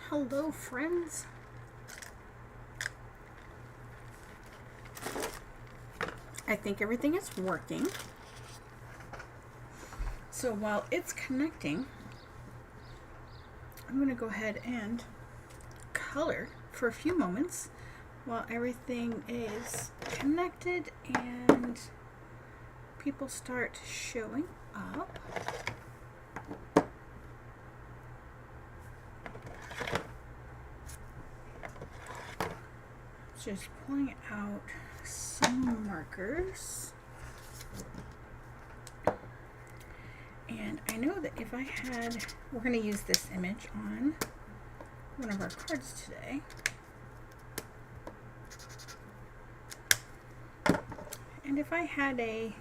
Hello, friends. I think everything is working. So while it's connecting, I'm going to go ahead and color for a few moments while everything is connected and people start showing up. Just pulling out some markers. And I know that if I had, we're going to use this image on one of our cards today. And if I had a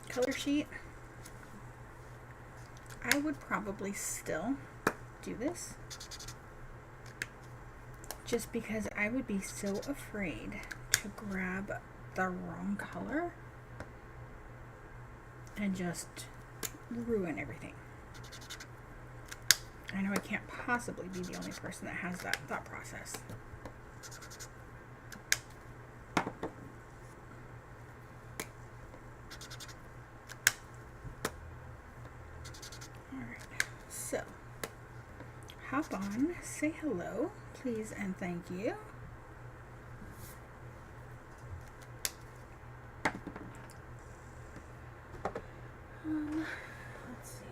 color sheet, I would probably still do this. Just because I would be so afraid to grab the wrong color and just ruin everything. I know I can't possibly be the only person that has that thought process. Alright, so hop on, say hello, please and thank you. Let's see.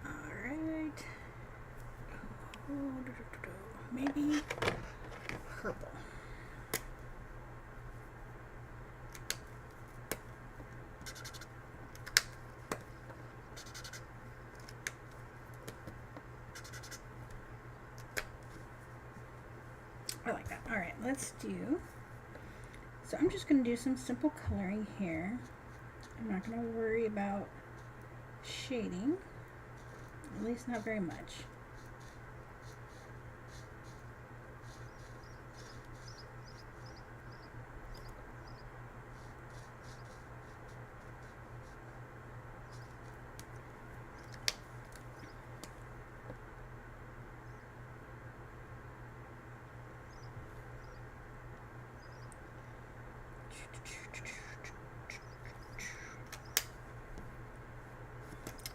Alright. Maybe purple. I like that. All right, let's do, so I'm just going to do some simple coloring here. I'm not going to worry about shading, at least not very much.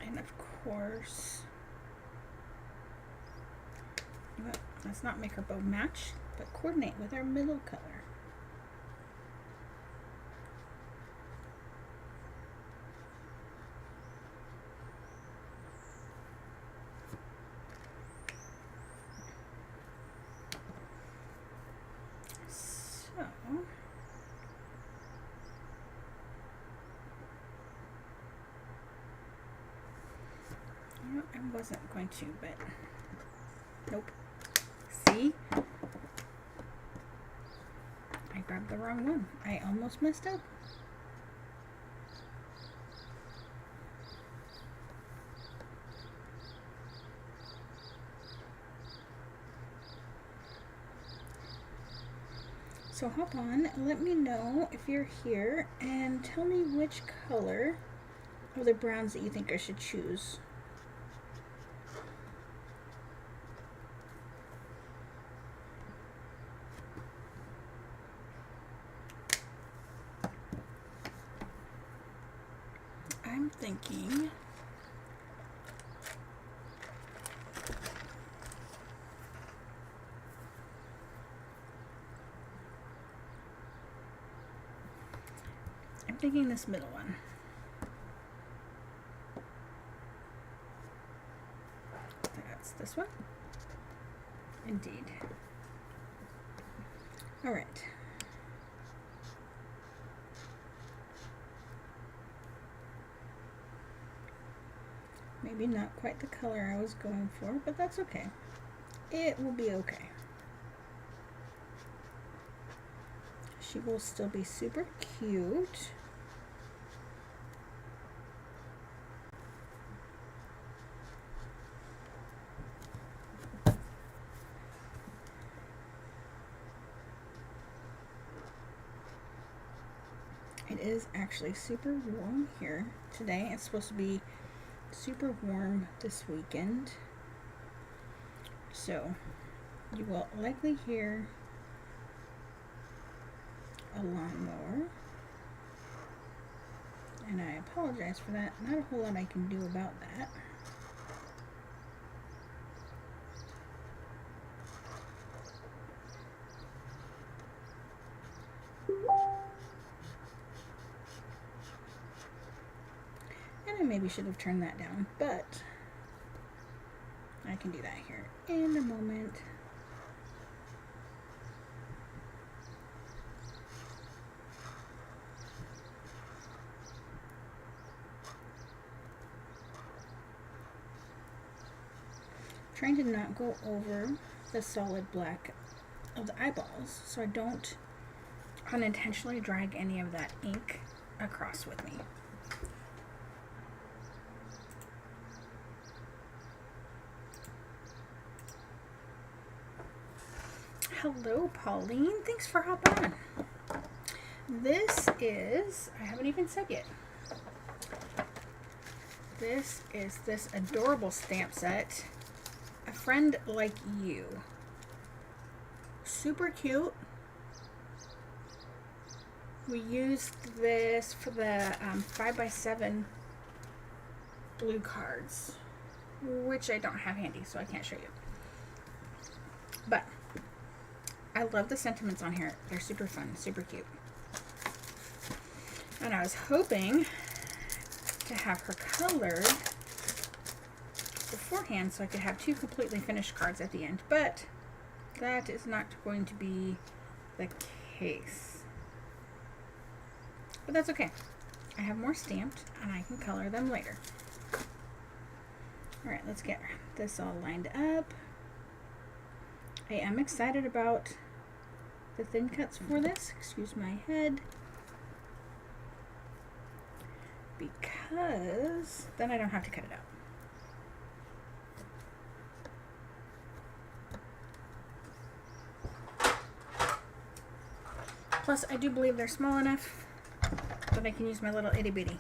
And of course, let's not make our bow match, but coordinate with our middle color. So, I wasn't going to, but nope. See? I grabbed the wrong one. I almost messed up. So hop on, let me know if you're here, and tell me which color of the browns that you think I should choose. I'm thinking this middle one. That's this one. Indeed. All right. Maybe not quite the color I was going for, but that's okay. It will be okay. She will still be super cute. It is actually super warm here today. It's supposed to be super warm this weekend. So you will likely hear a lawnmower. And I apologize for that. Not a whole lot I can do about that. And I maybe should have turned that down, but I can do that here in a moment. Trying to not go over the solid black of the eyeballs so I don't unintentionally drag any of that ink across with me. Hello, Pauline. Thanks for hopping on. This is, I haven't even said yet. This is this adorable stamp set. A Friend Like You. Super cute. We used this for the 5x7 blue cards, which I don't have handy, so I can't show you. But I love the sentiments on here. They're super fun, super cute. And I was hoping to have her colored beforehand so I could have two completely finished cards at the end, but that is not going to be the case. But that's okay. I have more stamped and I can color them later. Alright, let's get this all lined up. I am excited about the thin cuts for this. Excuse my head. Because then I don't have to cut it out. Plus, I do believe they're small enough that I can use my little itty bitty.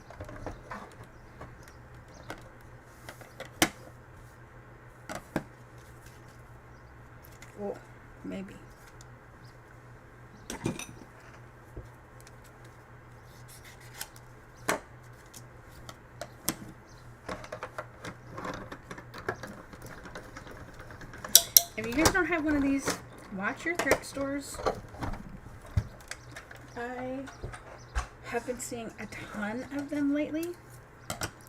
Oh, maybe. If you guys don't have one of these, watch your thrift stores. I have been seeing a ton of them lately.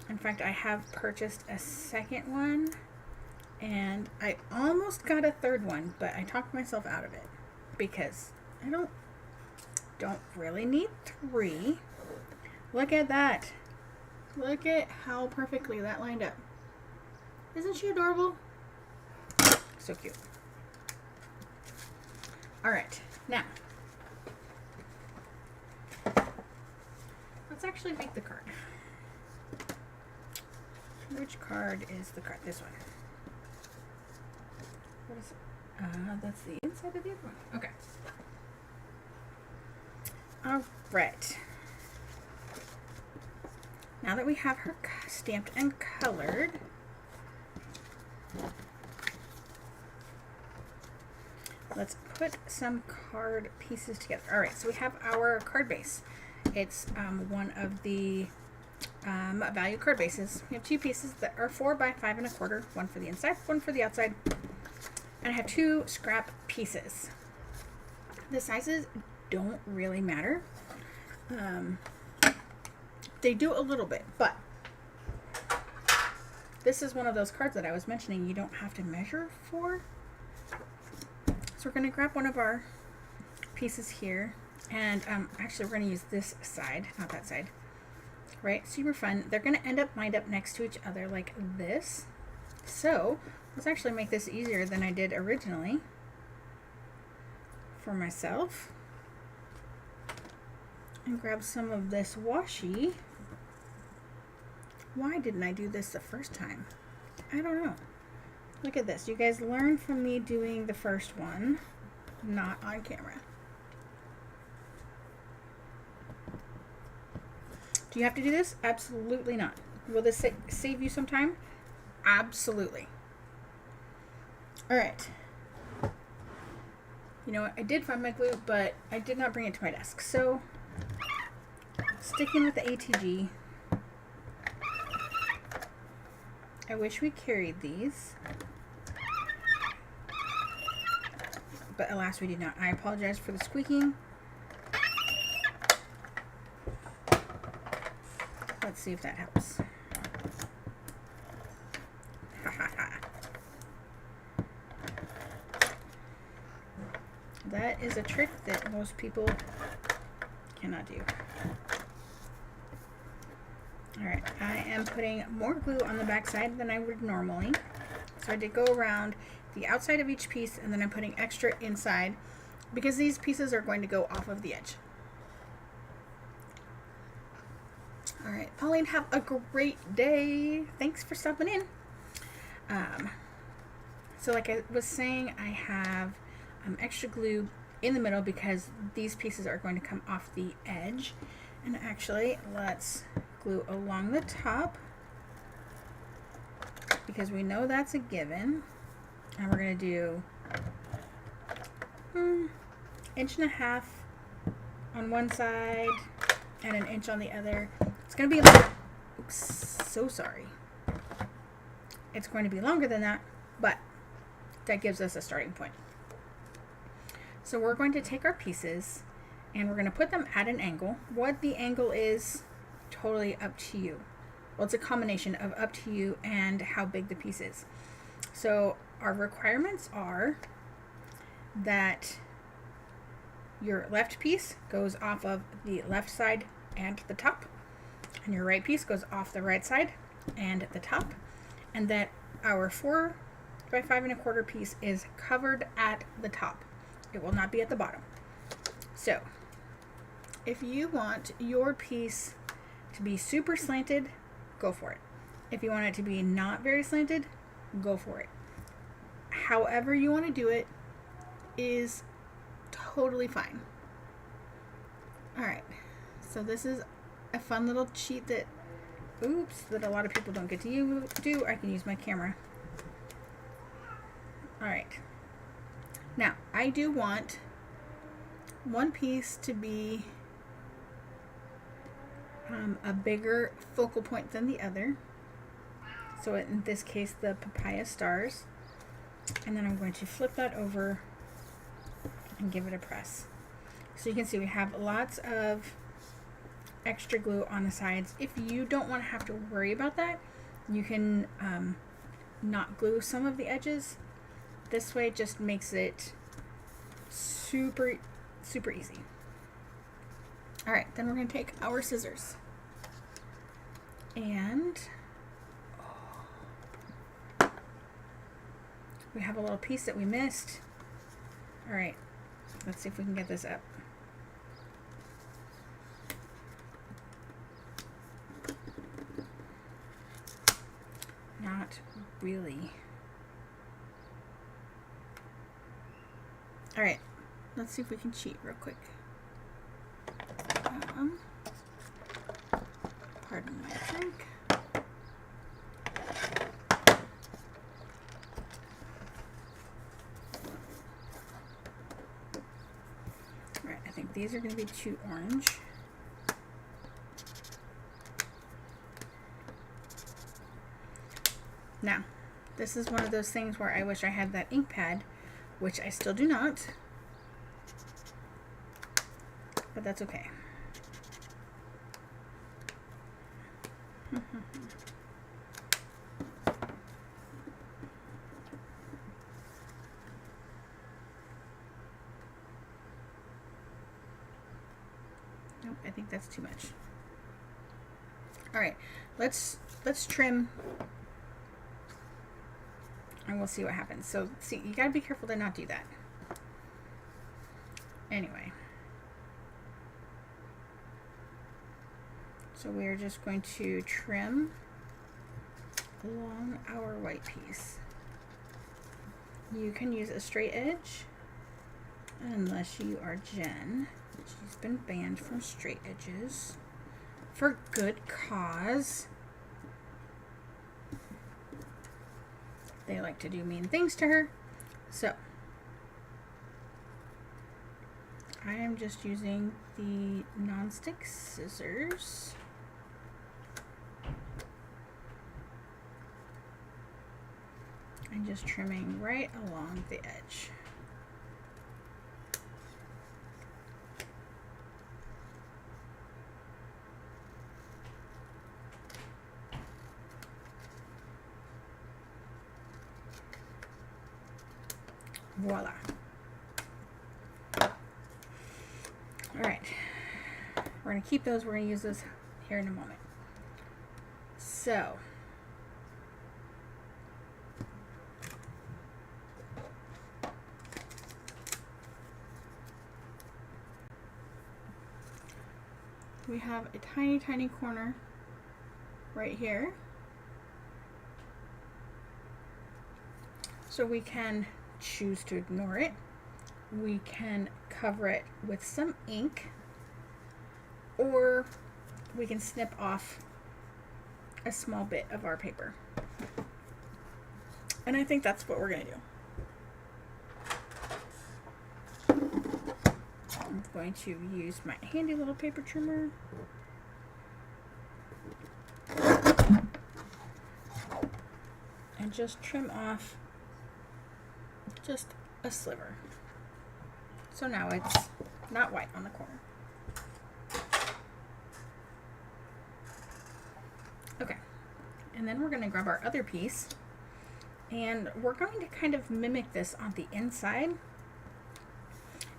In fact, I have purchased a second one, and I almost got a third one, but I talked myself out of it because I don't really need three. Look at that. Look at how perfectly that lined up. Isn't she adorable? So cute. All right, now let's actually make the card. Which card is the card? This one. What is it? That's the inside of the other one. Okay. All right. Now that we have her stamped and colored, let's put some card pieces together. All right, so we have our card base. It's one of the value card bases. We have two pieces that are 4 by 5 1/4, one for the inside, one for the outside. And I have two scrap pieces. The sizes don't really matter. They do a little bit, but this is one of those cards that I was mentioning you don't have to measure for. So we're going to grab one of our pieces here, and actually we're going to use this side, not that side. Right? Super fun. They're going to end up lined up next to each other like this. So let's actually make this easier than I did originally for myself. And grab some of this washi. Why didn't I do this the first time? I don't know. Look at this. You guys learned from me doing the first one, not on camera. Do you have to do this? Absolutely not. Will this save you some time? Absolutely. All right. You know what? I did find my glue, but I did not bring it to my desk. So, sticking with the ATG, I wish we carried these, but alas we did not. I apologize for the squeaking. Let's see if that helps. That is a trick that most people cannot do. Alright, I am putting more glue on the back side than I would normally. So I did go around the outside of each piece, and then I'm putting extra inside because these pieces are going to go off of the edge. Alright, Pauline, have a great day. Thanks for stopping in. So like I was saying, I have extra glue in the middle because these pieces are going to come off the edge. And actually, let's glue along the top because we know that's a given. And we're going to do 1.5 inches on one side and 1 inch on the other. It's going to be oops, so sorry. It's going to be longer than that, but that gives us a starting point. So we're going to take our pieces and we're going to put them at an angle. What the angle is, totally up to you. Well, it's a combination of up to you and how big the piece is. So our requirements are that your left piece goes off of the left side and the top, and your right piece goes off the right side and the top, and that our 4 by 5 1/4 piece is covered at the top. It will not be at the bottom. So if you want your piece to be super slanted, go for it. If you want it to be not very slanted, go for it. However you want to do it is totally fine. Alright, so this is a fun little cheat that a lot of people don't get to do. I can use my camera. Alright, now I do want one piece to be a bigger focal point than the other. So in this case, the papaya stars. And then I'm going to flip that over and give it a press. So you can see we have lots of extra glue on the sides. If you don't want to have to worry about that, you can not glue some of the edges. This way it just makes it super, super easy. All right, then we're going to take our scissors and we have a little piece that we missed. All right, let's see if we can get this up. Not really. All right, let's see if we can cheat real quick. Pardon my drink. Alright, I think these are going to be too orange. Now, this is one of those things where I wish I had that ink pad, which I still do not. But that's okay. Nope, I think that's too much. All right, let's trim, and we'll see what happens. So, see, you gotta be careful to not do that. Anyway. So we are just going to trim along our white piece. You can use a straight edge unless you are Jen. She's been banned from straight edges. for good cause. They like to do mean things to her. So I am just using the non-stick scissors. And just trimming right along the edge. Voila. All right, we're gonna keep those. We're gonna use those here in a moment. So we have a tiny, tiny corner right here. So we can choose to ignore it. We can cover it with some ink, or we can snip off a small bit of our paper. And I think that's what we're going to do. I'm going to use my handy little paper trimmer. And just trim off just a sliver. So now it's not white on the corner. Okay, and then we're going to grab our other piece, and we're going to kind of mimic this on the inside,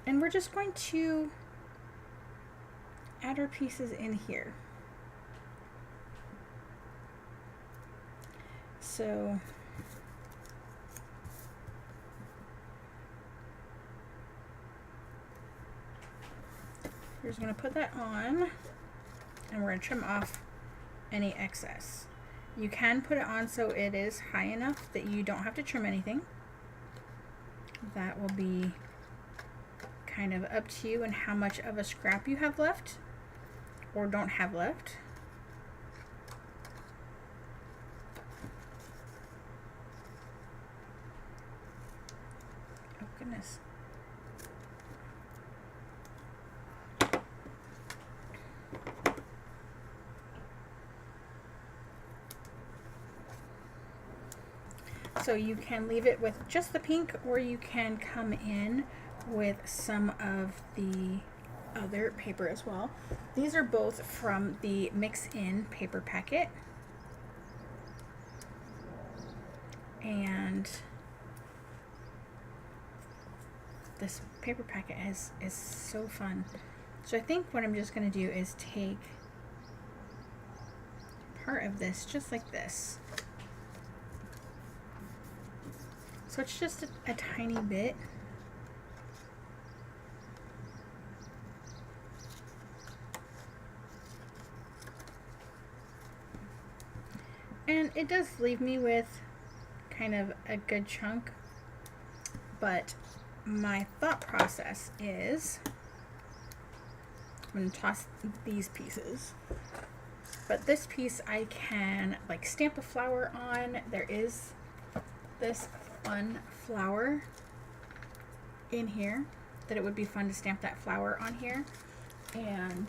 and we're just going to add our pieces in here. So we're just going to put that on, and we're going to trim off any excess. You can put it on so it is high enough that you don't have to trim anything. That will be kind of up to you and how much of a scrap you have left or don't have left. Oh goodness. So you can leave it with just the pink, or you can come in with some of the other paper as well. These are both from the Mix In paper packet. And this paper packet is so fun. So I think what I'm just going to do is take part of this just like this. So it's just a tiny bit. And it does leave me with kind of a good chunk, but my thought process is I'm going to toss these pieces. But this piece I can like stamp a flower on. There is this fun flower in here that it would be fun to stamp that flower on here and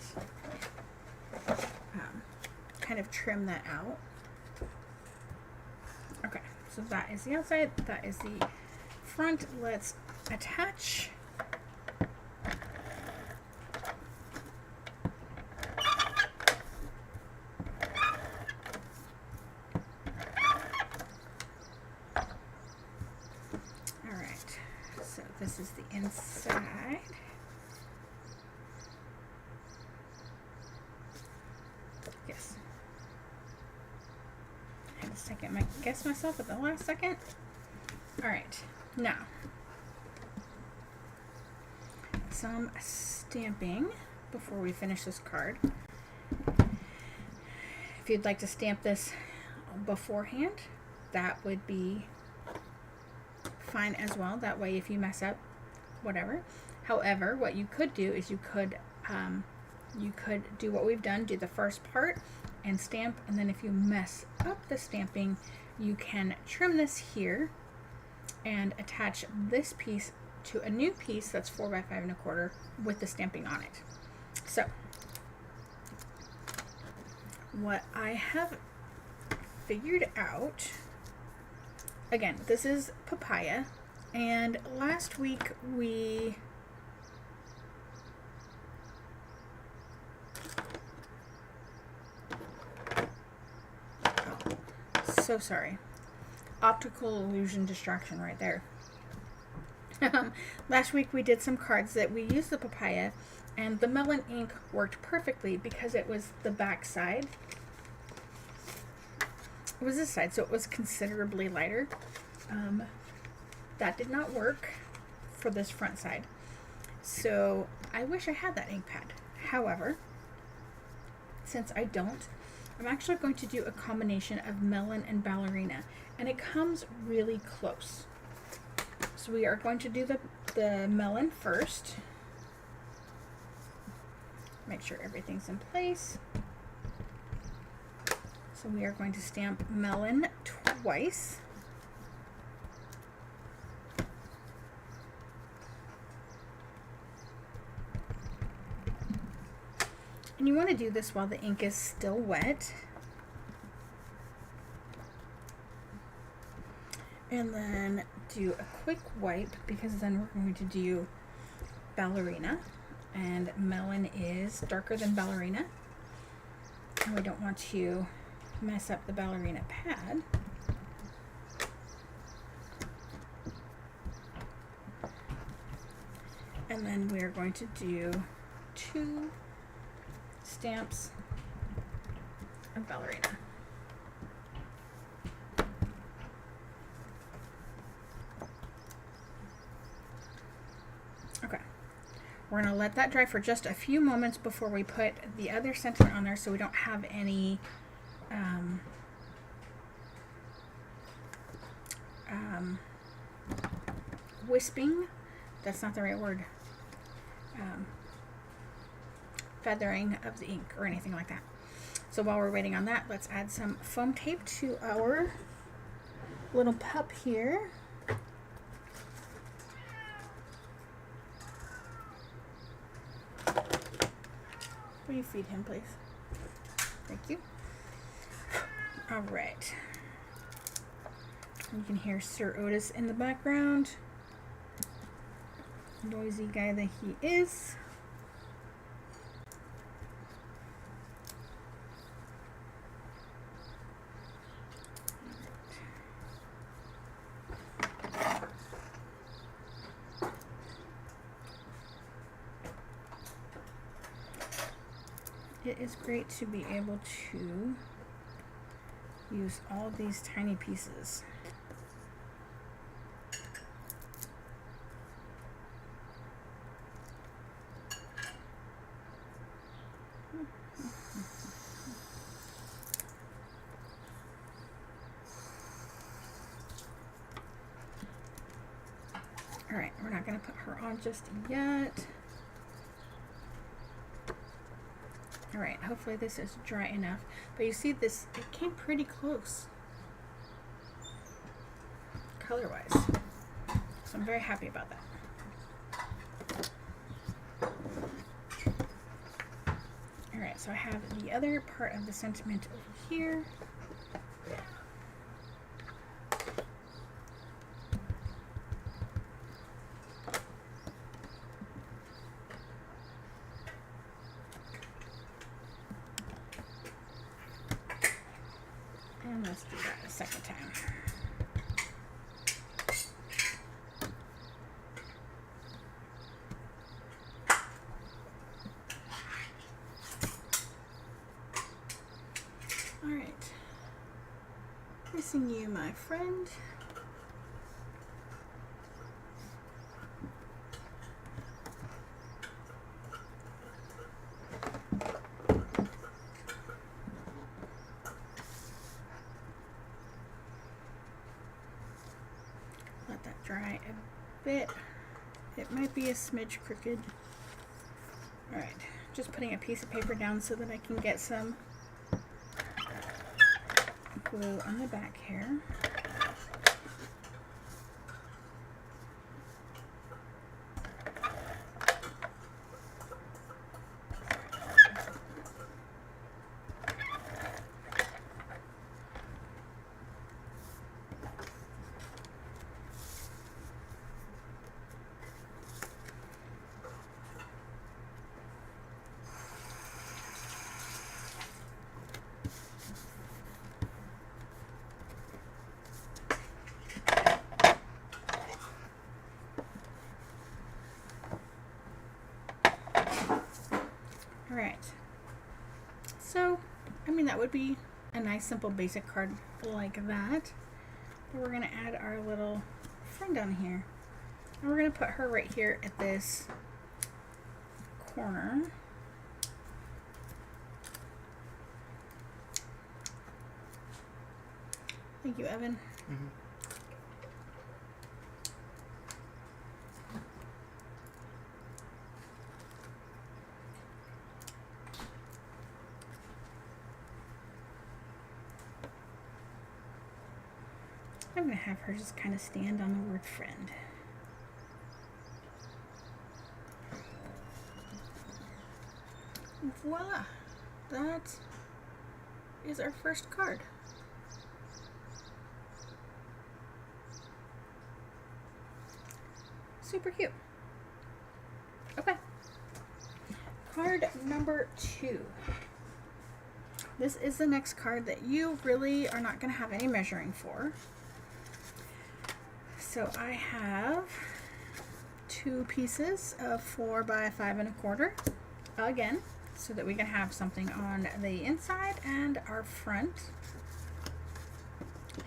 kind of trim that out. Okay, so that is the outside, that is the front. Let's attach. This is the inside. Yes. I had to second guess myself at the last second. All right, now some stamping before we finish this card. If you'd like to stamp this beforehand, that would be fine as well. That way if you mess up, whatever. However, what you could do is you could You could do what we've done, do the first part and stamp, and then if you mess up the stamping, you can trim this here and attach this piece to a new piece that's 4 by 5 1/4 with the stamping on it. So what I have figured out, again, this is papaya, and last week we so sorry. Optical illusion distraction right there. Last week we did some cards that we used the papaya, and the melon ink worked perfectly because it was the back side. It was this side, so it was considerably lighter. That did not work for this front side. So I wish I had that ink pad. However, since I don't, I'm actually going to do a combination of melon and ballerina, and it comes really close. So we are going to do the melon first. Make sure everything's in place. So we are going to stamp melon twice. And you want to do this while the ink is still wet. And then do a quick wipe, because then we're going to do ballerina. And melon is darker than ballerina. And we don't want to mess up the ballerina pad. And then we're going to do 2 stamps of ballerina. Okay, we're going to let that dry for just a few moments before we put the other sentiment on there, so we don't have any wisping. That's not the right word. Feathering of the ink or anything like that. So while we're waiting on that, let's add some foam tape to our little pup here. Will you feed him, please? Thank you. All right. You can hear Sir Otis in the background. Noisy guy that he is. It is great to be able to use all these tiny pieces. All right, we're not going to put her on just yet. All right, hopefully this is dry enough. But you see this, it came pretty close color-wise. So I'm very happy about that. All right, so I have the other part of the sentiment over here. And let's do that a second time. All right. Missing you, my friend. Let that dry a bit. It might be a smidge crooked. All right, just putting a piece of paper down so that I can get some glue on the back here. Alright, so, I mean, that would be a nice, simple, basic card like that. But we're going to add our little friend on here. And we're going to put her right here at this corner. Thank you, Evan. Mm-hmm. I'm going to have her just kind of stand on the word friend. Voila! That is our first card. Super cute. Okay. Card number 2. This is the next card that you really are not going to have any measuring for. So I have 2 pieces of 4 by 5 1/4 again, so that we can have something on the inside and our front.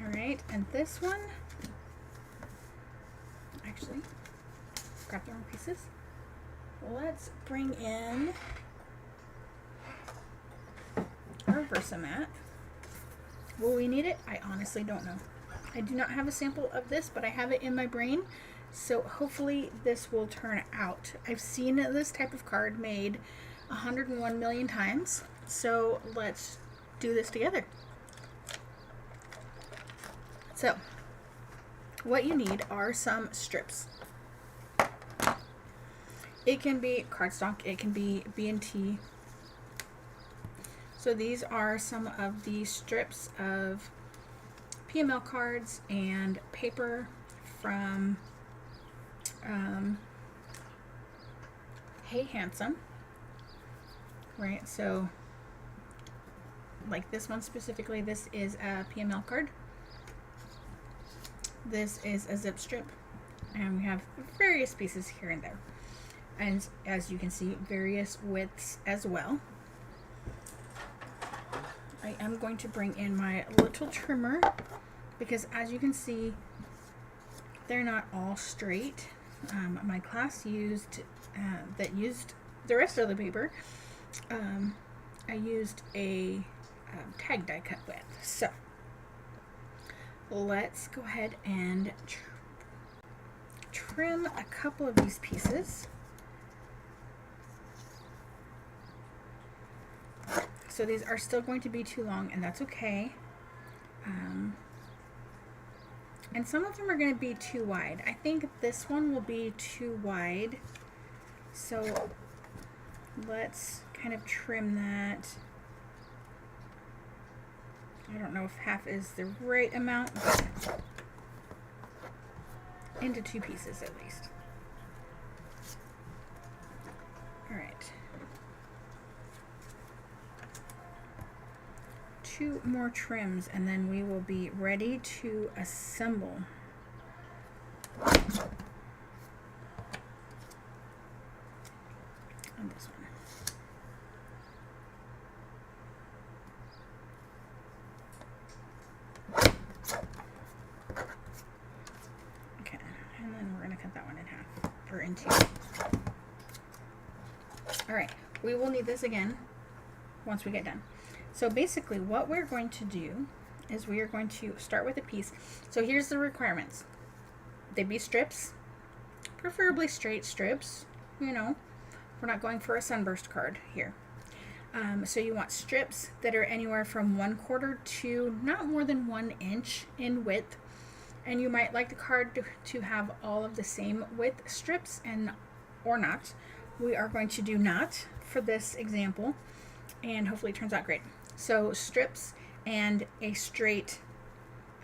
All right, and this one, actually, grab the wrong pieces. Let's bring in our Versamat. Will we need it? I honestly don't know. I do not have a sample of this, but I have it in my brain, so hopefully this will turn out. I've seen this type of card made 101 million times, so let's do this together. So, what you need are some strips. It can be cardstock, it can be B&T. So these are some of the strips of PML cards and paper from Hey Handsome. Right, so like this one specifically, this is a PML card. This is a zip strip, and we have various pieces here and there. And as you can see, various widths as well. I am going to bring in my little trimmer because as you can see, they're not all straight. My class used the rest of the paper. I used a tag die cut with. So let's go ahead and trim a couple of these pieces. So these are still going to be too long, and that's okay. And some of them are going to be too wide. I think this one will be too wide. So let's kind of trim that. I don't know if half is the right amount, but into 2 pieces at least. All right. 2 more trims, and then we will be ready to assemble. On this one. Okay, and then we're going to cut that one in half, or in 2. All right, we will need this again once we get done. So basically what we're going to do is we are going to start with a piece. So here's the requirements. They be strips, preferably straight strips, you know. We're not going for a sunburst card here. So you want strips that are anywhere from 1/4 to not more than 1 inch in width. And you might like the card to have all of the same width strips and or not. We are going to do not for this example, and hopefully it turns out great. So strips and a straight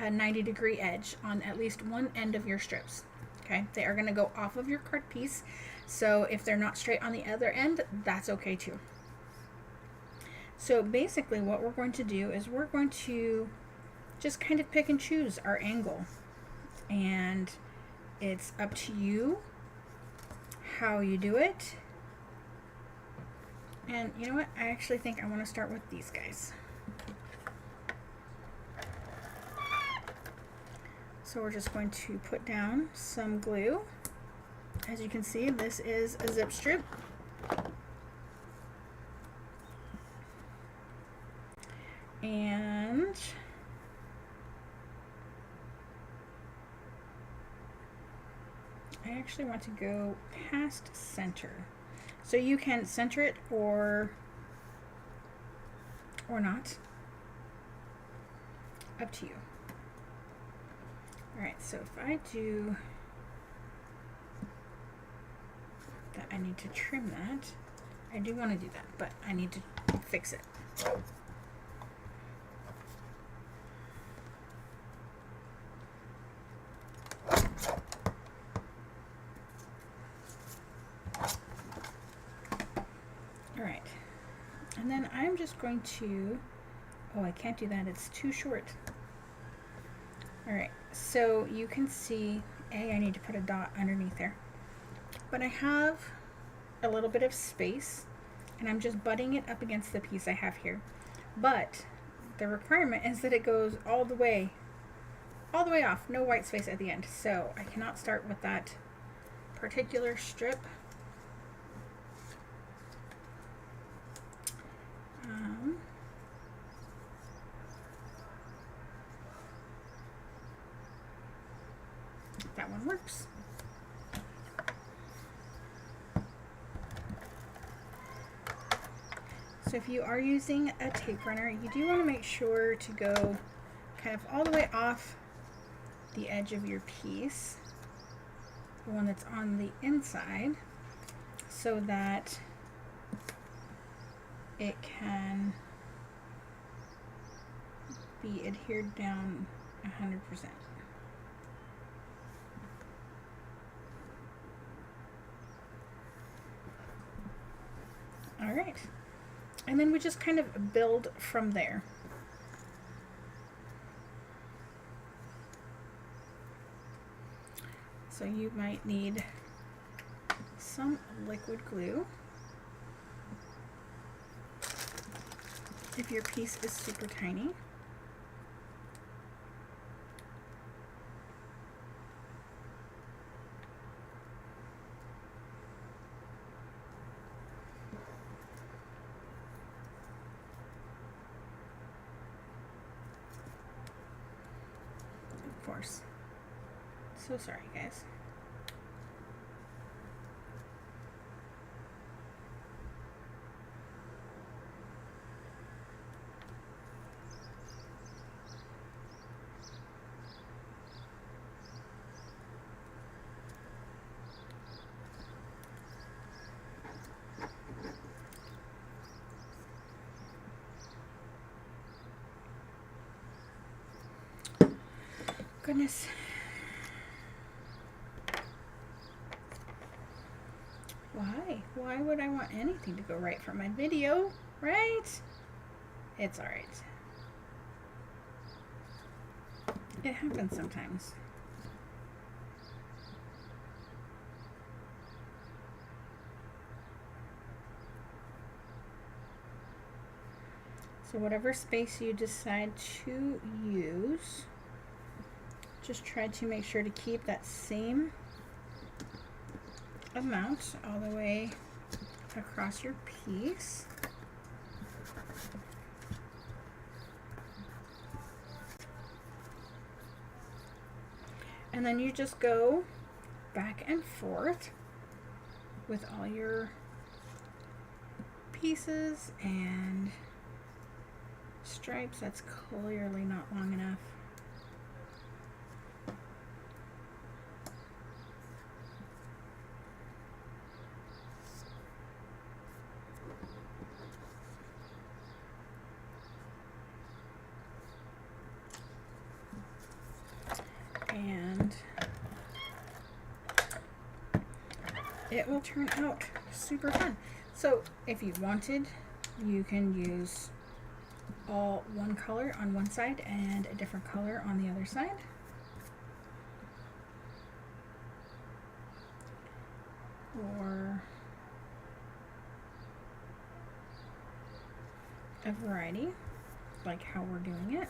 90-degree edge on at least one end of your strips. Okay, they are going to go off of your card piece. So if they're not straight on the other end, that's okay too. So basically what we're going to do is we're going to just kind of pick and choose our angle. And it's up to you how you do it. And you know what? I actually think I want to start with these guys. So we're just going to put down some glue. As you can see, this is a zip strip. And I actually want to go past center. So you can center it or not. Up to you. Alright, so if I do that, I need to trim that. I do want to do that, but I need to fix it. Alright, and then I'm just going to, oh, I can't do that, it's too short. Alright, so you can see, I need to put a dot underneath there. But I have a little bit of space, and I'm just butting it up against the piece I have here. But the requirement is that it goes all the way off, no white space at the end. So I cannot start with that particular strip. That one works. So if you are using a tape runner, you do want to make sure to go kind of all the way off the edge of your piece, the one that's on the inside, so that it can be adhered down 100%. All right. And then we just kind of build from there. So you might need some liquid glue if your piece is super tiny. Of course. So sorry, guys. Goodness. Why would I want anything to go right for my video, right? It's alright. It happens sometimes. So whatever space you decide to use, just try to make sure to keep that same amount all the way across your piece. And then you just go back and forth with all your pieces and stripes. That's clearly not long enough. And it will turn out super fun. So if you wanted, you can use all one color on one side and a different color on the other side. Or a variety, like how we're doing it.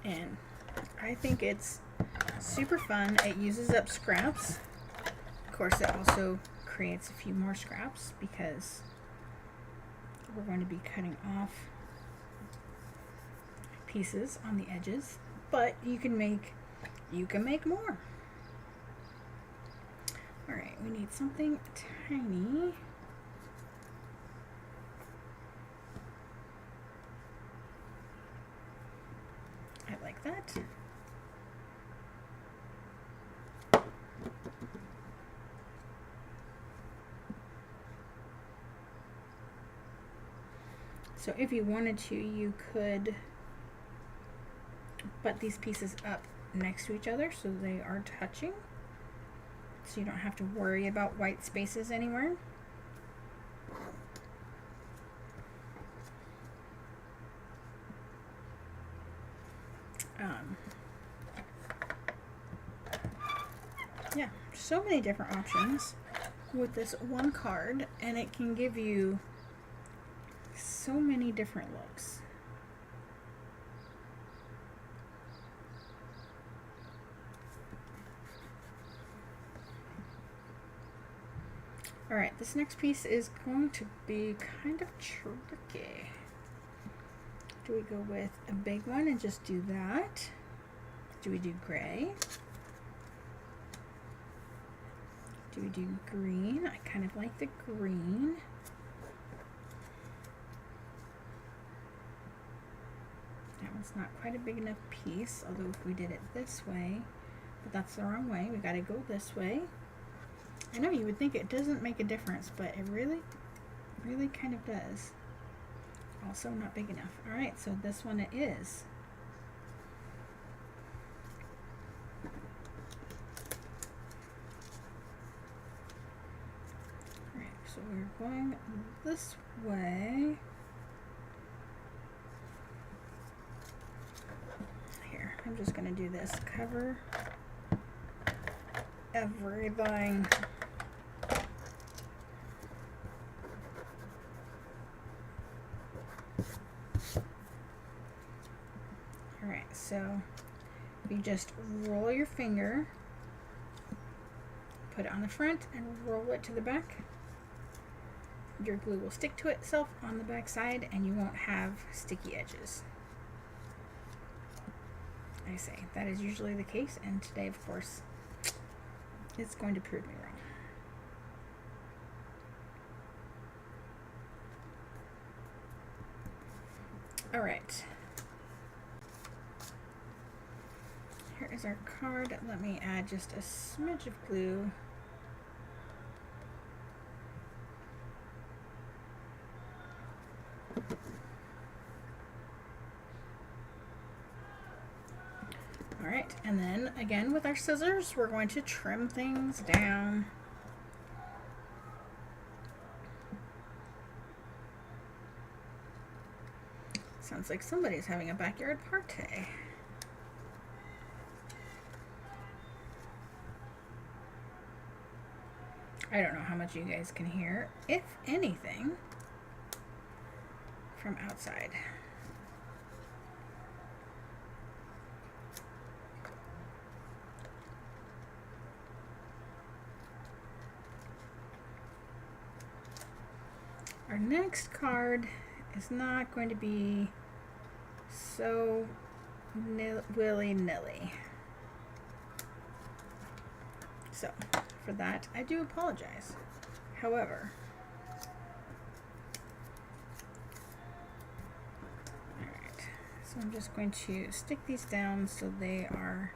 And I think it's super fun. It uses up scraps. Of course, it also creates a few more scraps because we're going to be cutting off pieces on the edges, but you can make more. All right, we need something tiny. I like that. So if you wanted to, you could butt these pieces up next to each other so they are touching, so you don't have to worry about white spaces anywhere. Yeah, so many different options with this one card, and it can give you so many different looks. All right, this next piece is going to be kind of tricky. Do we go with a big one and just do that? Do we do gray? Do we do green? I kind of like the green. That one's not quite a big enough piece, although if we did it this way, but that's the wrong way. We gotta go this way. I know you would think it doesn't make a difference, but it really kind of does. Also not big enough. All right, so this one it is. All right, so we're going this way. Here, I'm just gonna do this. Cover everything. Alright, so you just roll your finger, put it on the front, and roll it to the back. Your glue will stick to itself on the back side, and you won't have sticky edges. I say, that is usually the case, and today, of course, it's going to prove me wrong. All right. Here is our card. Let me add just a smidge of glue. All right, and then again with our scissors, we're going to trim things down. Sounds like somebody's having a backyard party. I don't know how much you guys can hear, if anything, from outside. Our next card is not going to be so willy-nilly. So So for that, I do apologize. However, alright, so I'm just going to stick these down so they are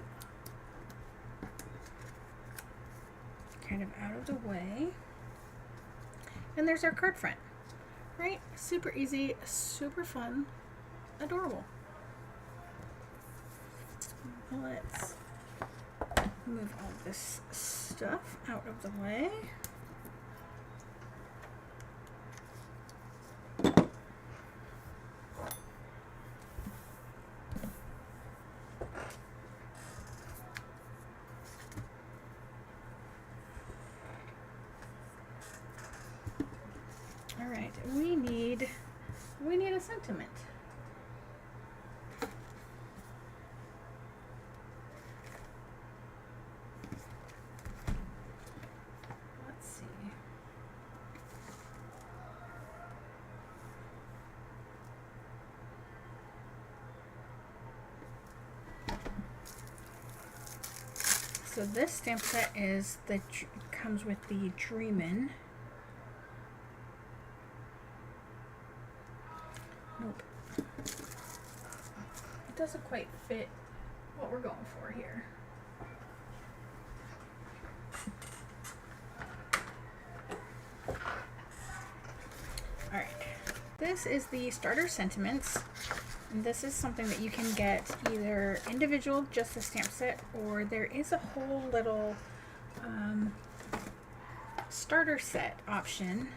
kind of out of the way. And there's our card front, right? Super easy, super fun, adorable. Let's move all this stuff out of the way. All right, we need a sentiment. Let's see. So this stamp set comes with the Dreamin'. Nope. It doesn't quite fit what we're going for here. Alright. This is the starter sentiments. And this is something that you can get either individual, just the stamp set, or there is a whole little starter set option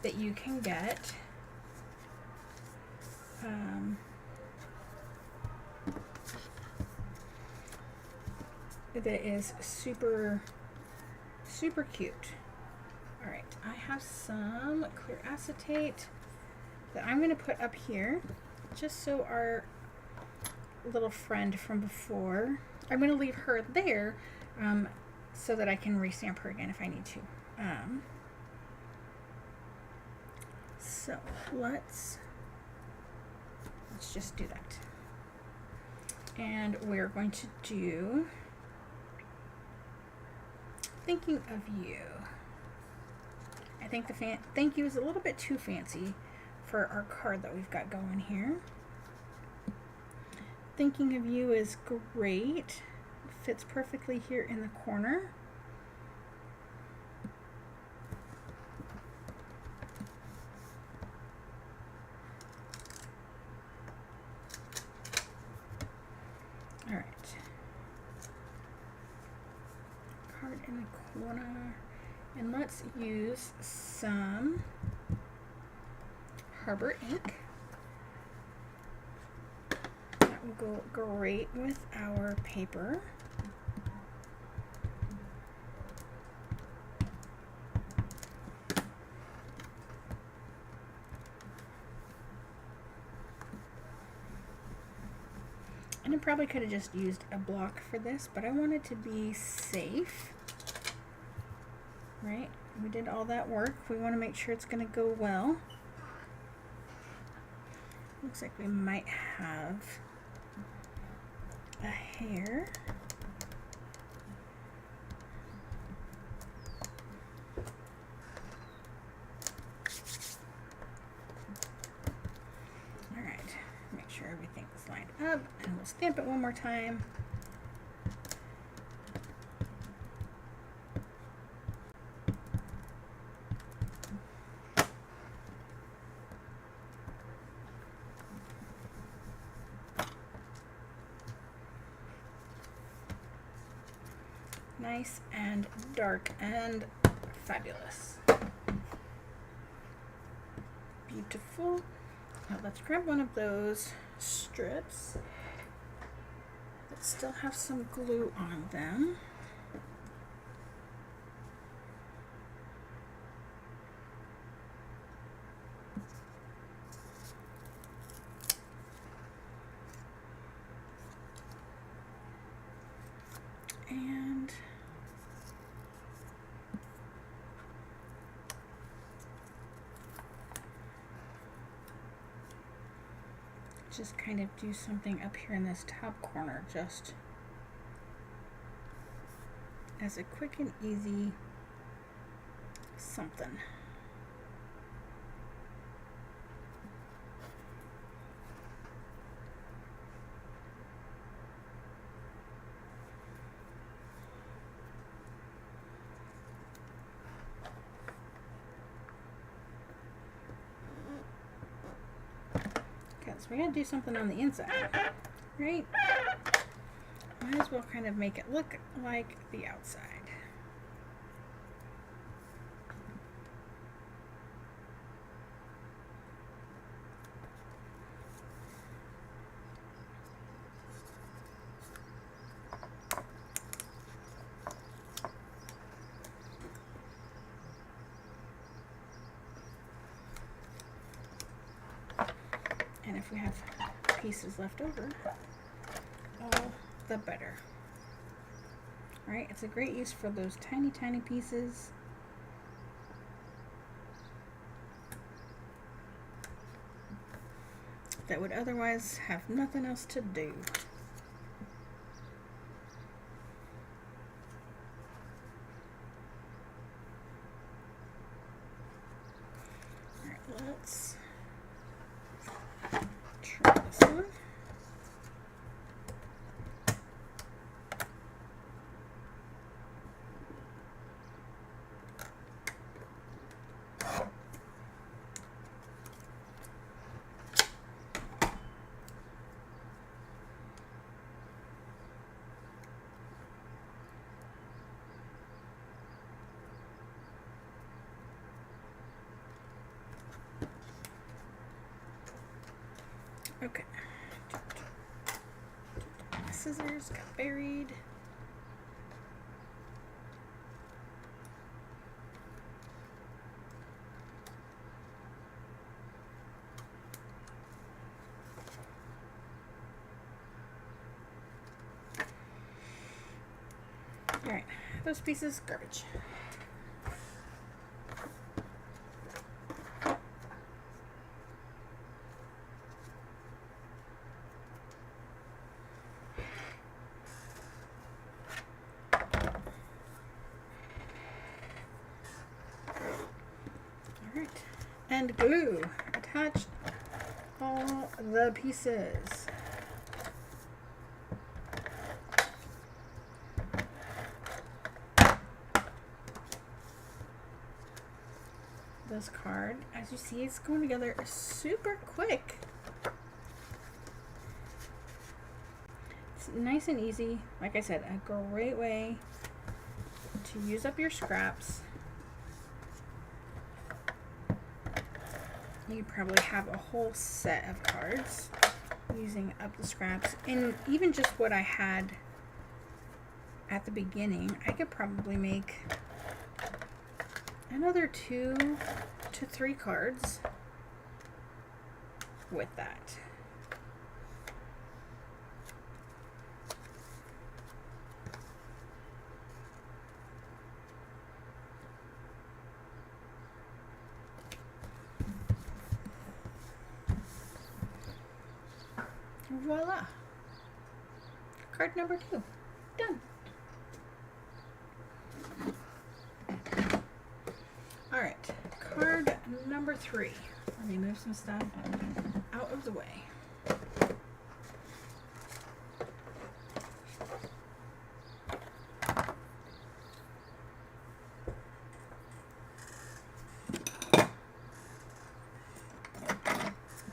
that you can get. That is super cute. All right, I have some clear acetate that I'm going to put up here just so our little friend from before, I'm going to leave her there so that I can restamp her again if I need to. So let's just do that. And we're going to do Thinking of You. I think the thank you is a little bit too fancy for our card that we've got going here. Thinking of You is great. Fits perfectly here in the corner. All right. Card in the corner. And let's use some Harbor ink. That will go great with our paper. And I probably could have just used a block for this, but I wanted to be safe. Right? We did all that work. We want to make sure it's going to go well. Looks like we might have a hair. All right. Make sure everything is lined up, and we'll stamp it one more time. Nice and dark and fabulous. Beautiful. Now let's grab one of those strips that still have some glue on them. And just kind of do something up here in this top corner, just as a quick and easy something. So we're going to do something on the inside, right? Might as well kind of make it look like the outside. And if we have pieces left over, all the better. All right, it's a great use for those tiny, tiny pieces. That would otherwise have nothing else to do. All right, let's try this one. Okay. My scissors got buried. All right, those pieces, garbage. And glue. Attach all the pieces. This card, as you see, it's going together super quick. It's nice and easy. Like I said, a great way to use up your scraps. You probably have a whole set of cards using up the scraps. And even just what I had at the beginning, I could probably make another 2 to 3 cards with that. Voila! Card number 2. Done. Alright, card number 3. Let me move some stuff out of the way.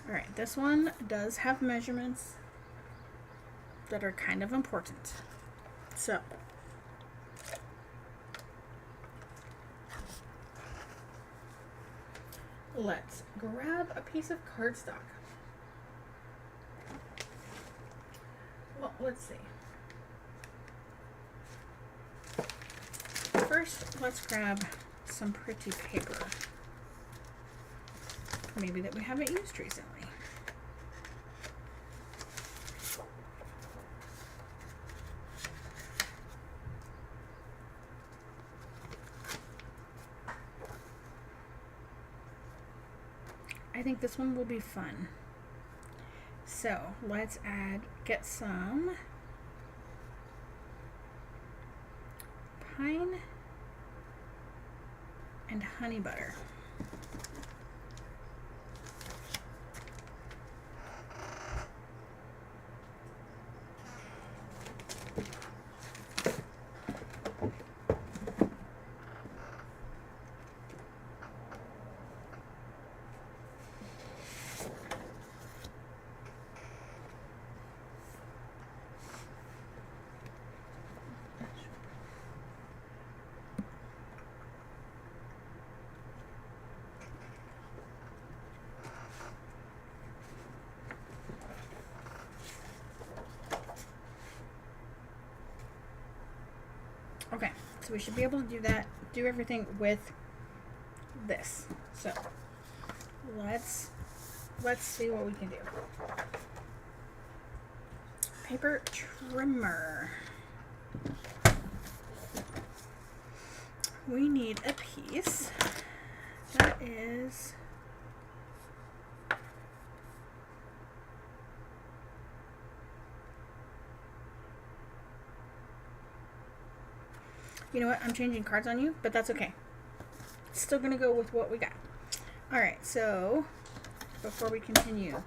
Alright, this one does have measurements that are kind of important. So, let's grab a piece of cardstock. Well, let's see. First, let's grab some pretty paper. Maybe that we haven't used recently. I think this one will be fun. So let's get some pine and honey butter. Okay, so we should be able to do that, do everything with this. So let's see what we can do. Paper trimmer. We need a piece that is you know what? I'm changing cards on you, but that's okay. It's still going to go with what we got. All right, so before we continue,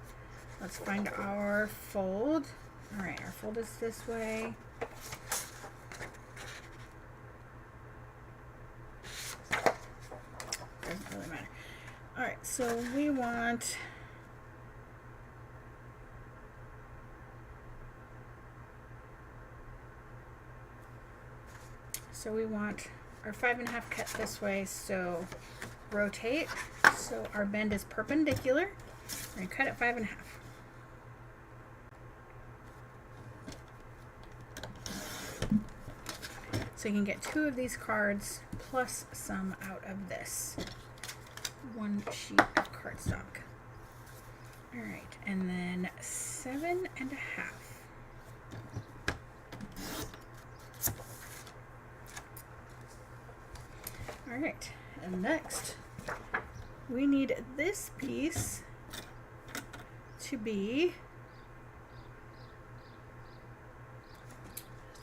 let's find our fold. All right, our fold is this way. Doesn't really matter. All right, so we want our 5.5 cut this way, so rotate. So our bend is perpendicular. We're going to cut at 5.5. So you can get 2 of these cards plus some out of this 1 sheet of cardstock. All right, and then 7.5. All right, and next we need this piece to be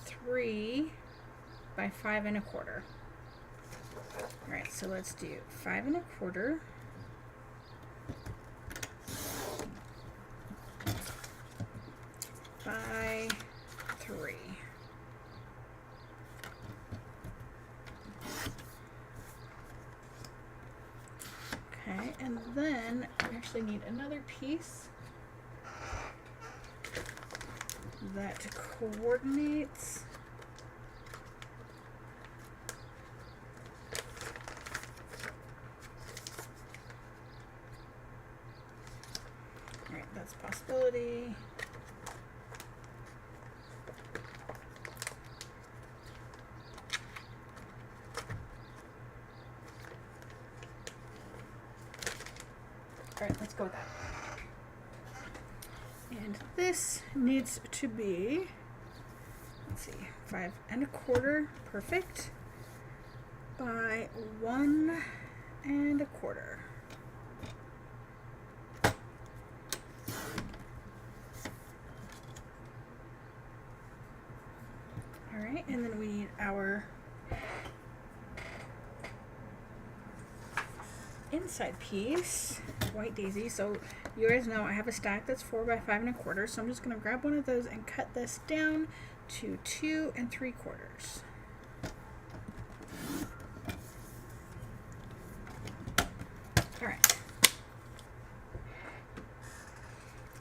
3 by 5.25. All right, so let's do 5.25 by 3. Okay, and then we actually need another piece that coordinates all right, that's a possibility. All right, let's go with that. And this needs to be, let's see, 5.25, perfect, by 1.25. All right, and then we need our inside piece, white daisy. So you guys know I have a stack that's 4 by 5.25, so I'm just going to grab one of those and cut this down to 2 3/4. All right,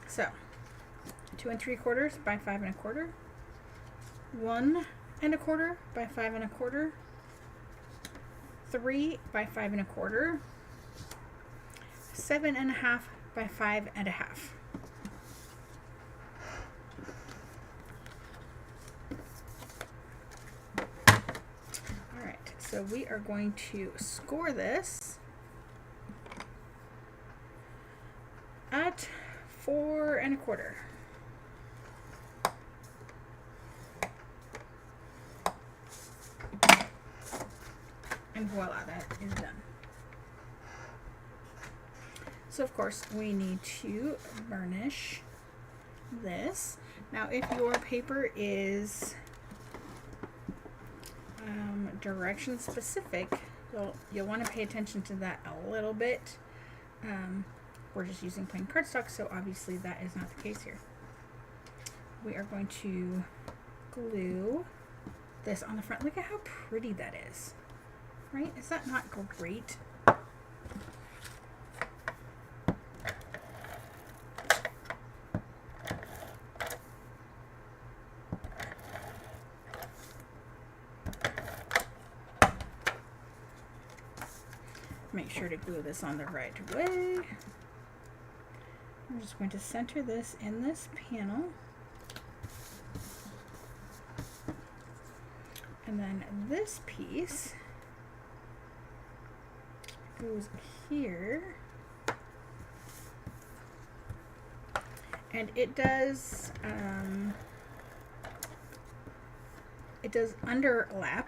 so 2 3/4 by 5.25, 1.25 by 5.25, 3 by 5.25, 7.5 by 5.5. All right, so we are going to score this at 4.25. And voila, that is done. So of course we need to burnish this. Now if your paper is direction specific, you'll want to pay attention to that a little bit. We're just using plain cardstock, so obviously that is not the case here. We are going to glue this on the front. Look at how pretty that is, right? Is that not great? Make sure to glue this on the right way. I'm just going to center this in this panel. And then this piece goes here. And it does underlap.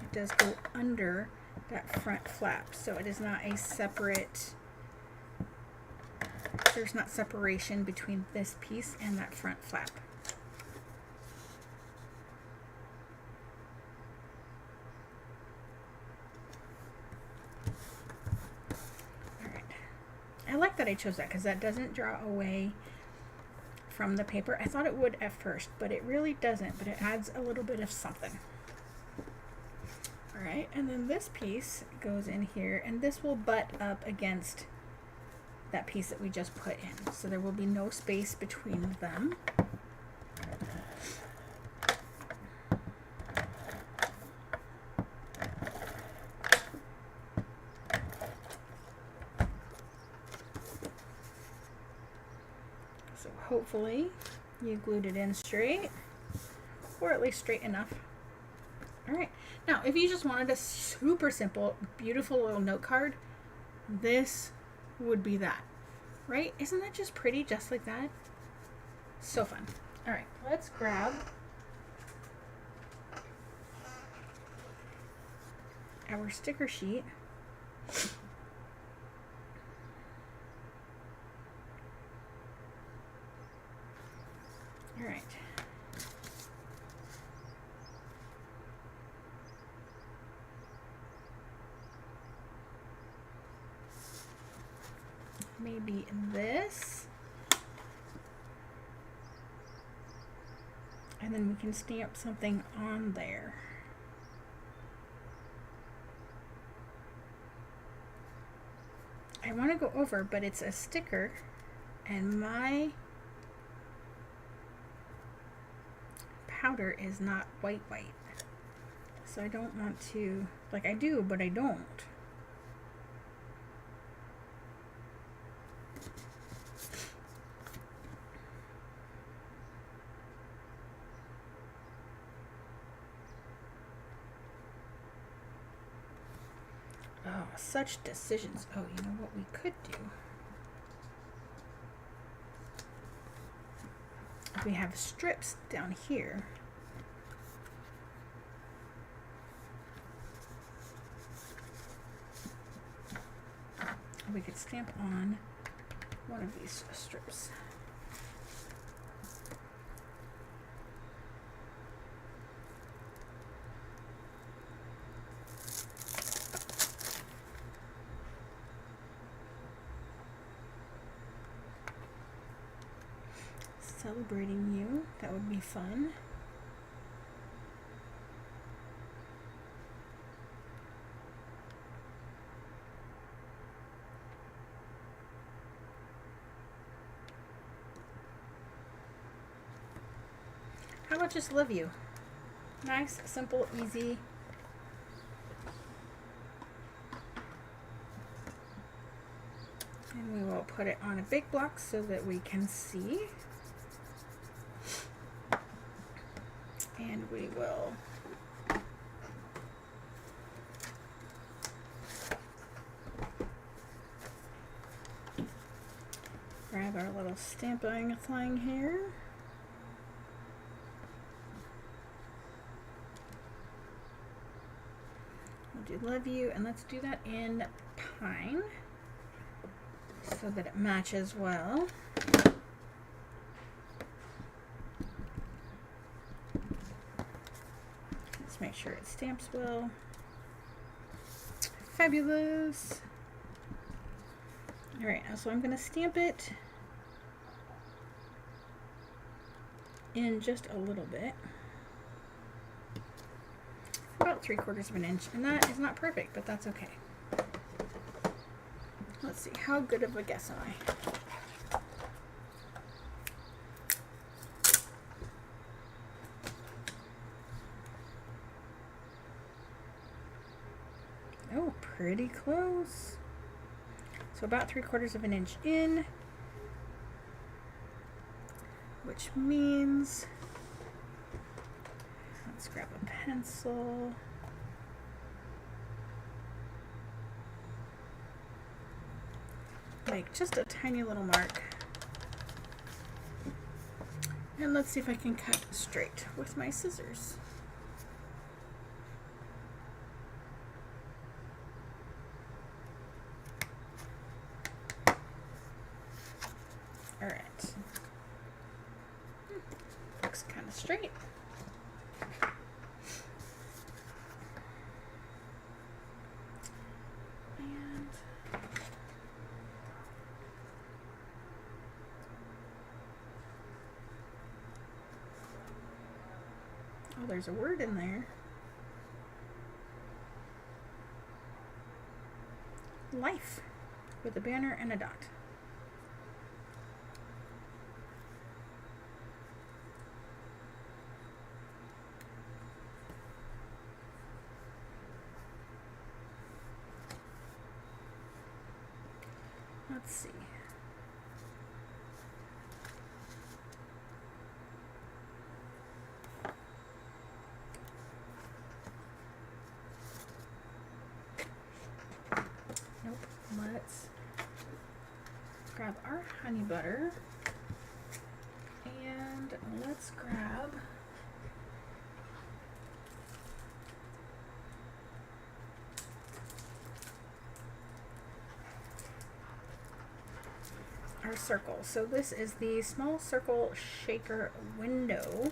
It does go under that front flap, so it is not a separate, there's not separation between this piece and that front flap. Alright, I like that I chose that because that doesn't draw away from the paper. I thought it would at first, but it really doesn't, but it adds a little bit of something. Alright, and then this piece goes in here, and this will butt up against that piece that we just put in. So there will be no space between them. So hopefully you glued it in straight, or at least straight enough. Alright, now if you just wanted a super simple, beautiful little note card, this would be that, right? Isn't that just pretty, just like that? So fun. Alright, let's grab our sticker sheet. Alright. Maybe this, and then we can stamp something on there. I want to go over, but it's a sticker, and my powder is not white, so I don't want to, like I do, but I don't. Oh, such decisions. Oh, you know what we could do? We have strips down here. We could stamp on one of these strips. Celebrating you, that would be fun. How about just love you? Nice, simple, easy. And we will put it on a big block so that we can see. And we will grab our little stamping thing here. We'll do love you, and let's do that in pine so that it matches well. Make sure it stamps well. Fabulous. All right, so I'm going to stamp it in just a little bit. About 3/4 of an inch, and that is not perfect, but that's okay. Let's see, how good of a guess am I? Oh, pretty close. So about 3/4 of an inch in, which means, let's grab a pencil. Make just a tiny little mark. And let's see if I can cut straight with my scissors. All right. Looks kind of straight. And oh, there's a word in there. Life, with a banner and a dot. Let's see. Nope. Let's grab our honey butter and let's grab our circle. So this is the small circle shaker window.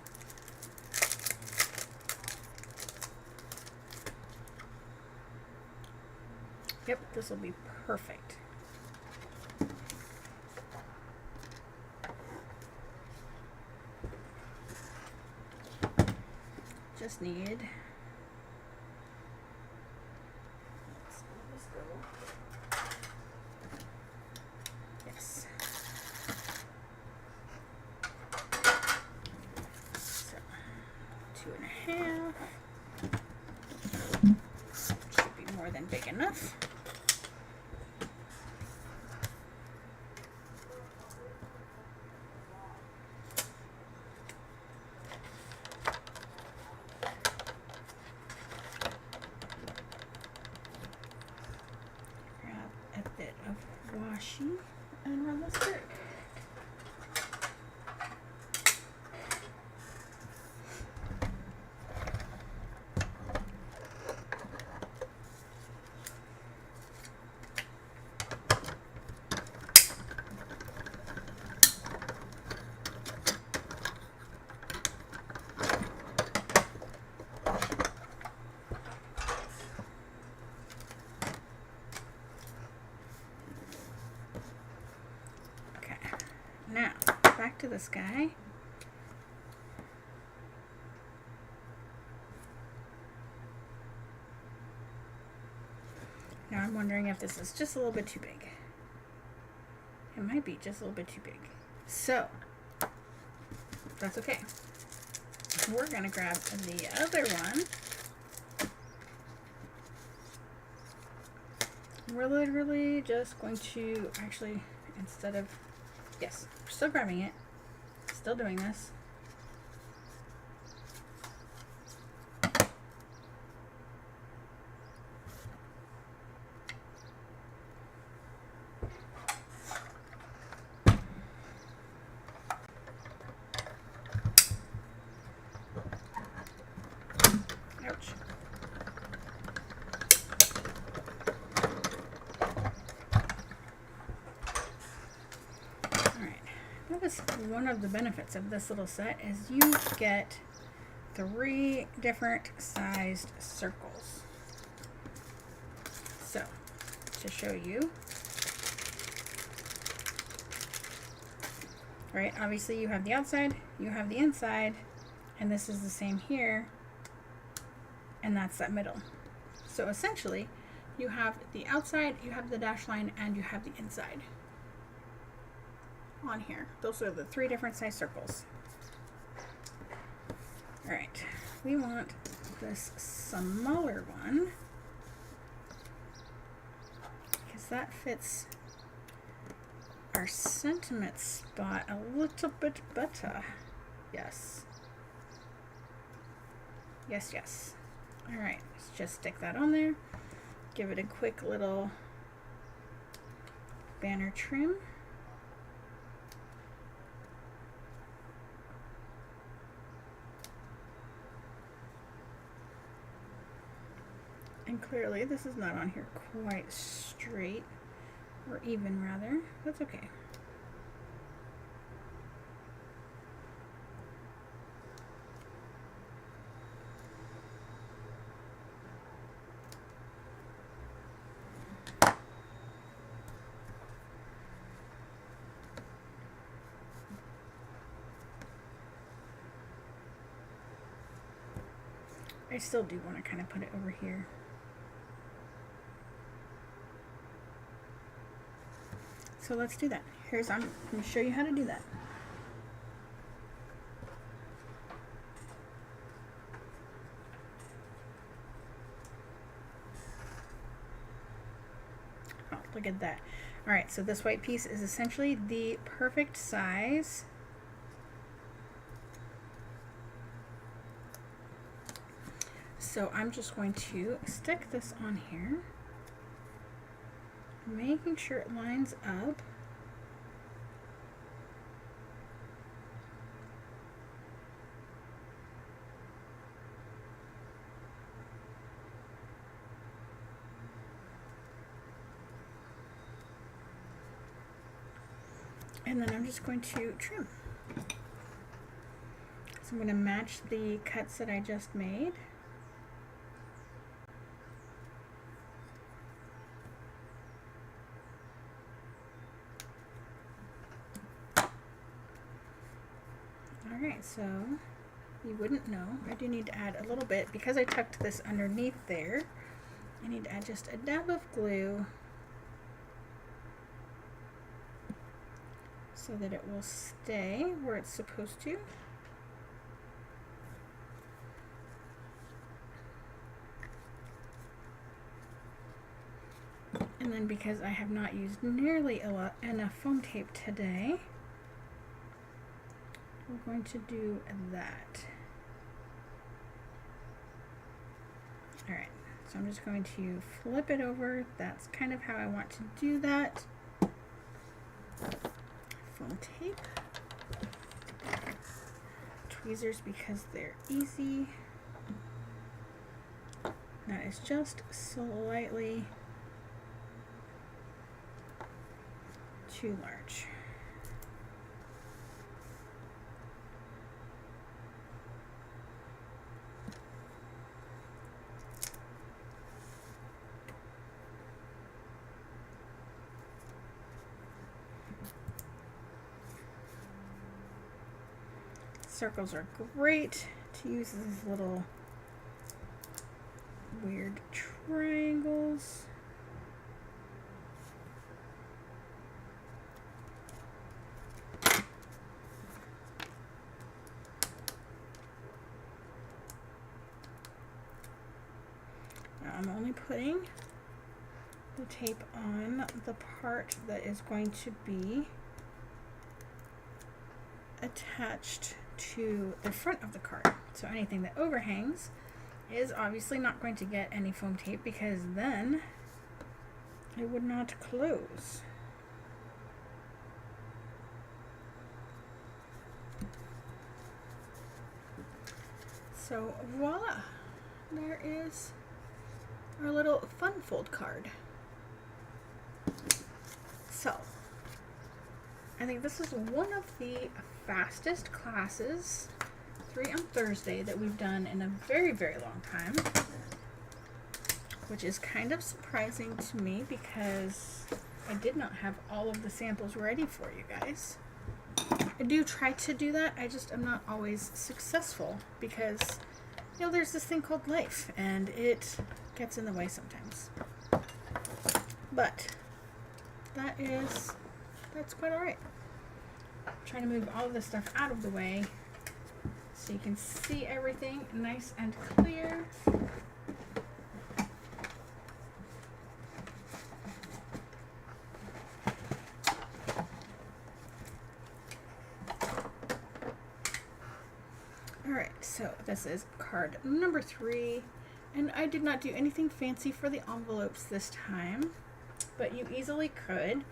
Yep, this will be perfect. Just need, let's let this go. Yes. So 2.5 should be more than big enough. Washi and run this through. Now, back to this guy. Now I'm wondering if this is just a little bit too big. It might be just a little bit too big. So, that's okay. We're going to grab the other one. We're literally just going to, actually, instead of, yes, we're still grabbing it, still doing this. Ouch. That is one of the benefits of this little set, is you get 3 different sized circles. So just to show you. Right, obviously you have the outside, you have the inside, and this is the same here, and that's that middle. So essentially, you have the outside, you have the dash line, and you have the inside on here. Those are the 3 different size circles. All right, we want this smaller one because that fits our sentiment spot a little bit better. Yes. Yes, yes. All right, let's just stick that on there. Give it a quick little banner trim. And clearly this is not on here quite straight, or even rather. That's okay. I still do want to kind of put it over here. So let's do that. I'm going to show you how to do that. Oh, look at that. All right, so this white piece is essentially the perfect size. So I'm just going to stick this on here, making sure it lines up. And then I'm just going to trim. So I'm going to match the cuts that I just made. Alright, so you wouldn't know, I do need to add a little bit, because I tucked this underneath there, I need to add just a dab of glue so that it will stay where it's supposed to. And then because I have not used nearly enough foam tape today, we're going to do that. All right, so I'm just going to flip it over. That's kind of how I want to do that. Foam tape. Tweezers because they're easy. That is just slightly too large. Circles are great to use as little weird triangles. Now I'm only putting the tape on the part that is going to be attached to the front of the card. So anything that overhangs is obviously not going to get any foam tape because then it would not close. So voila, there is our little fun fold card. So I think this is one of the fastest classes, 3 on Thursday, that we've done in a very, very long time. which is kind of surprising to me because I did not have all of the samples ready for you guys. I do try to do that, I just am not always successful because, you know, there's this thing called life and it gets in the way sometimes. But that's quite alright. Trying to move all of this stuff out of the way so you can see everything nice and clear. Alright, so this is card number 3, and I did not do anything fancy for the envelopes this time, but you easily could,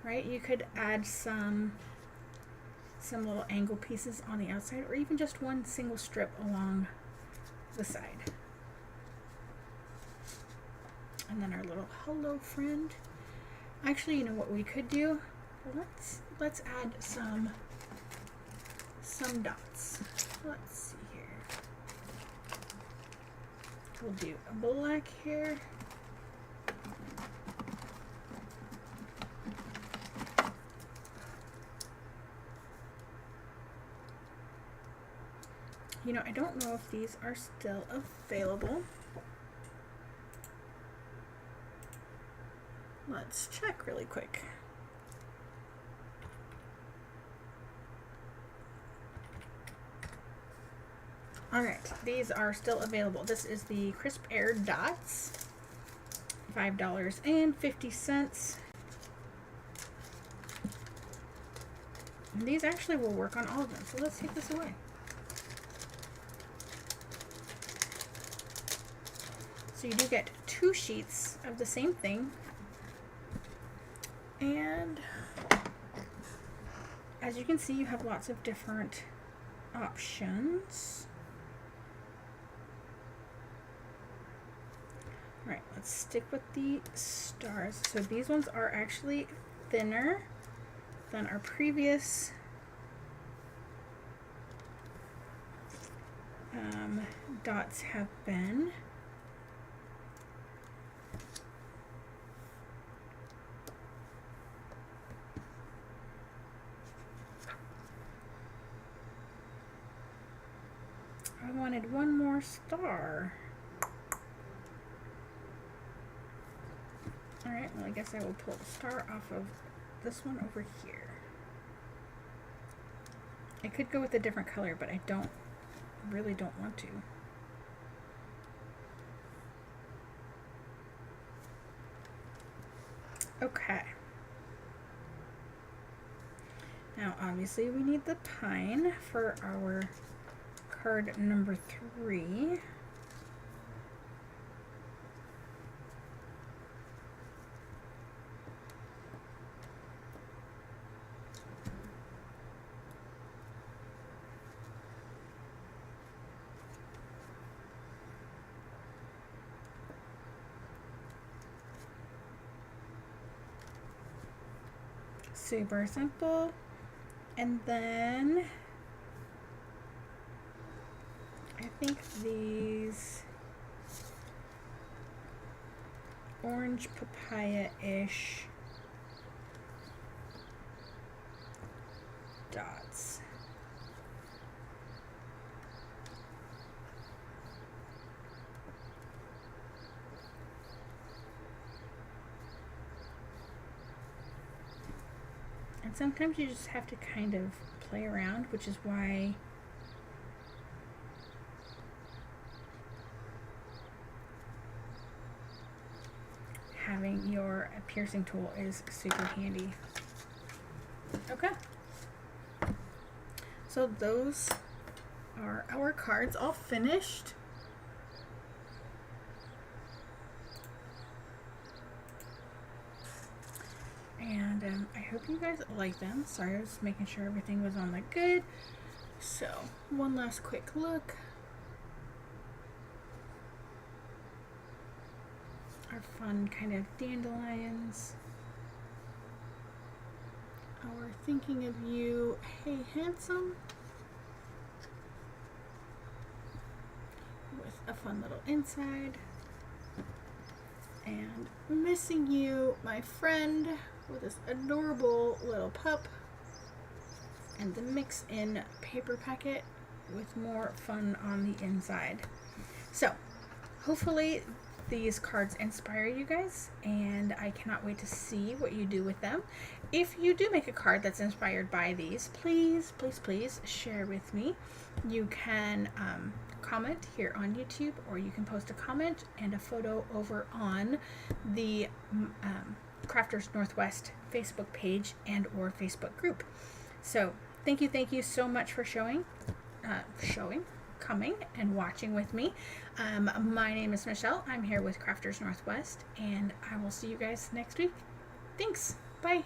right? You could add some little angle pieces on the outside, or even just one single strip along the side. And then our little hello friend. Actually, you know what we could do? Let's add some dots. Let's see here. We'll do a black here. You know, I don't know if these are still available. Let's check really quick. Alright, these are still available. This is the Crisp Air Dots, $5.50. And these actually will work on all of them, so let's take this away. So you do get 2 sheets of the same thing, and as you can see, you have lots of different options. Alright, let's stick with the stars. So these ones are actually thinner than our previous dots have been. I wanted one more star. Alright, well I guess I will pull the star off of this one over here. I could go with a different color, but I really don't want to. Okay. Now obviously we need the pine for our card number 3. Super simple. And then I think these orange papaya-ish dots. And sometimes you just have to kind of play around, which is why having your piercing tool is super handy. Okay. So those are our cards all finished. And I hope you guys like them. Sorry, I was making sure everything was on the good. So, one last quick look. Our fun kind of dandelions. Our thinking of you, hey handsome. With a fun little inside. And missing you, my friend, with this adorable little pup. And the mix in paper packet with more fun on the inside. So hopefully these cards inspire you guys, and I cannot wait to see what you do with them. If you do make a card that's inspired by these, please, please, please share with me. You can comment here on YouTube, or you can post a comment and a photo over on the Crafters Northwest Facebook page and or Facebook group. So thank you so much for coming and watching with me. My name is Michelle. I'm here with Crafters Northwest, and I will see you guys next week. Thanks. Bye.